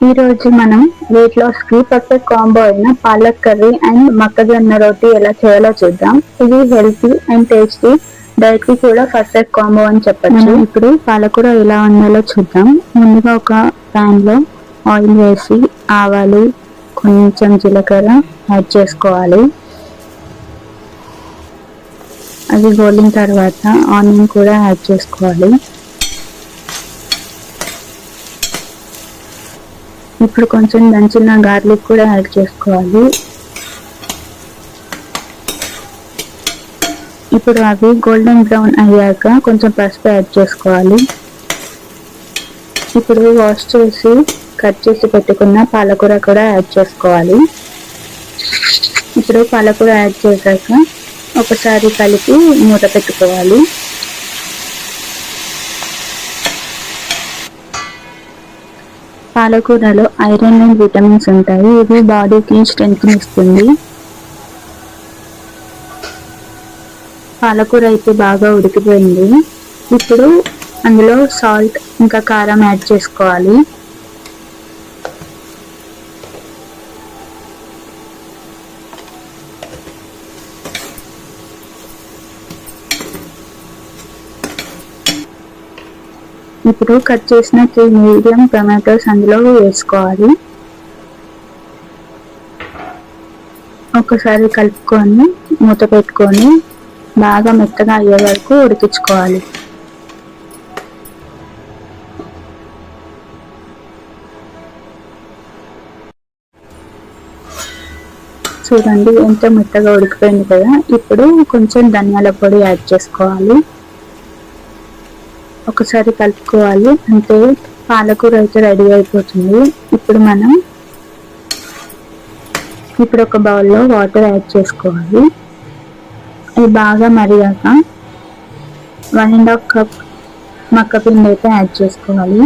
ఈ రోజు మనం వెయిట్ లాస్ కి పర్ఫెక్ట్ కాంబో అయిన పాలక్ కర్రీ అండ్ మొక్కజొన్న రోటీ ఎలా చేయాలో చూద్దాం. ఇది హెల్తీ అండ్ టేస్టీ, డైట్ కి కూడా పర్ఫెక్ట్ కాంబో అని చెప్పచ్చు. ఇప్పుడు పాలకూర ఎలా వండాలో చూద్దాం. ముందుగా ఒక ప్యాన్ లో ఆయిల్ వేసి ఆవాలు, కొంచెం జీలకర్ర యాడ్ చేసుకోవాలి. అది గోలిన తర్వాత ఆనియన్ కూడా యాడ్ చేసుకోవాలి. ఇప్పుడు కొంచెం దంచిన గార్లిక్ కూడా యాడ్ చేసుకోవాలి. ఇప్పుడు అవి గోల్డెన్ బ్రౌన్ అయ్యాక కొంచెం పసుపు యాడ్ చేసుకోవాలి. ఇప్పుడు వాష్ చేసి కట్ చేసి పెట్టుకున్న పాలకూర కూడా యాడ్ చేసుకోవాలి. ఇప్పుడు పాలకూర యాడ్ చేశాక ఒకసారి కలిపి మూత పెట్టుకోవాలి. పాలకూరలో ఐరన్ అండ్ విటమిన్స్ ఉంటాయి. ఇది బాడీకి స్ట్రెంగ్త్ ఇస్తుంది. పాలకూర అయితే బాగా ఉడికిపోయింది. ఇప్పుడు అందులో సాల్ట్ ఇంకా కారం యాడ్ చేసుకోవాలి. ఇప్పుడు కట్ చేసిన 3 మీడియం టమాటోస్ అందులో వేసుకోవాలి. ఒకసారి కలుపుకొని మూత పెట్టుకొని బాగా మెత్తగా అయ్యే వరకు ఉడికించుకోవాలి. చూడండి ఎంత మెత్తగా ఉడికిపోయింది కదా. ఇప్పుడు కొంచెం ధనియాల పొడి యాడ్ చేసుకోవాలి. ఒకసారి కలుపుకోవాలి. అంటే పాలకూర అయితే రెడీ అయిపోతుంది. ఇప్పుడు ఒక బౌల్లో వాటర్ యాడ్ చేసుకోవాలి. అది బాగా మరిగాక 1.5 కప్ మక్కపిండి అయితే యాడ్ చేసుకోవాలి.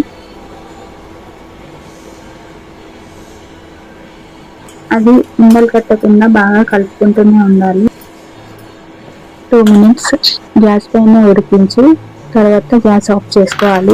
అది ఉండలు కట్టకుండా బాగా కలుపుకుంటూనే ఉండాలి. 2 మినిట్స్ గ్యాస్ పైన ఉడికించి తర్వాత గ్యాస్ ఆఫ్ చేసుకోవాలి.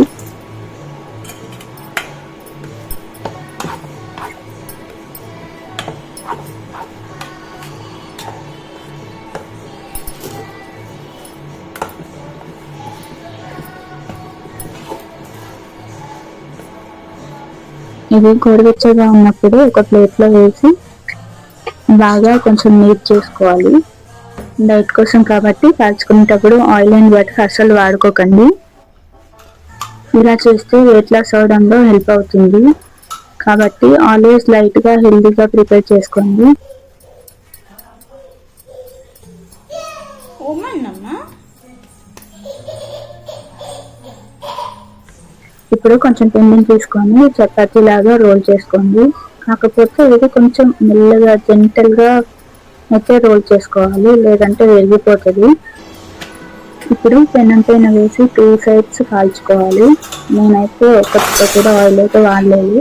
ఇది గోరువెచ్చగా ఉన్నప్పుడు ఒక ప్లేట్లో వేసి బాగా కొంచెం నీట్ చేసుకోవాలి. డైట్ కోసం కాబట్టి కాల్చుకునేటప్పుడు ఆయిల్ అండ్ బటర్ అస్సలు వాడుకోకండి. ఇలా చేస్తే వెయిట్ లాస్ అవడంలో హెల్ప్ అవుతుంది. కాబట్టి ఆల్వేస్ లైట్గా హెల్తీగా ప్రిపేర్ చేసుకోండి. ఇప్పుడు కొంచెం పిండిని తీసుకొని చపాతీ లాగా రోల్ చేసుకోండి. కాకపోతే ఇది కొంచెం మెల్లగా జెంటల్గా అయితే రోల్ చేసుకోవాలి, లేదంటే విరిగిపోతుంది. ఇప్పుడు పెనం పైన వేసి 2 సైడ్స్ కాల్చుకోవాలి. నేనైతే ఒక్కటితో కూడా ఆయిల్ అయితే వాడలేదు.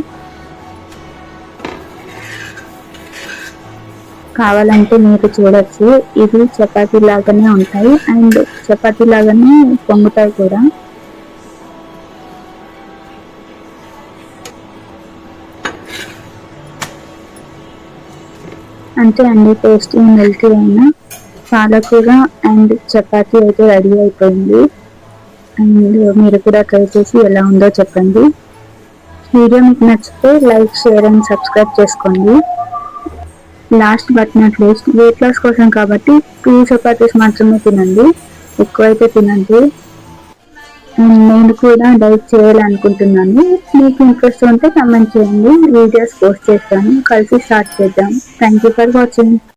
కావాలంటే మీరు చూడొచ్చు, ఇది చపాతీ లాగానే ఉంటాయి అండ్ చపాతీ లాగానే పొంగుతాయి కూడా. అంతే అండి, టేస్టీ అండ్ హెల్తీ అయిన పాలకూర అండ్ చపాతీ అయితే రెడీ అయిపోయింది. అండ్ మీరు కూడా ట్రై చేసి ఎలా ఉందో చెప్పండి. వీడియో మీకు నచ్చితే లైక్, షేర్ అండ్ సబ్స్క్రైబ్ చేసుకోండి. Last but not least, weight loss కోసం కాబట్టి 2 చపాతీస్ మాత్రమే తినండి, ఎక్కువైతే తినండి. నేను కూడా డైట్ చేయాలనుకుంటున్నాను. మీకు ఇంట్రెస్ట్ ఉంటే కమెంట్ చేయండి, వీడియోస్ పోస్ట్ చేస్తాను. కలిసి స్టార్ట్ చేద్దాం. Thank you for watching.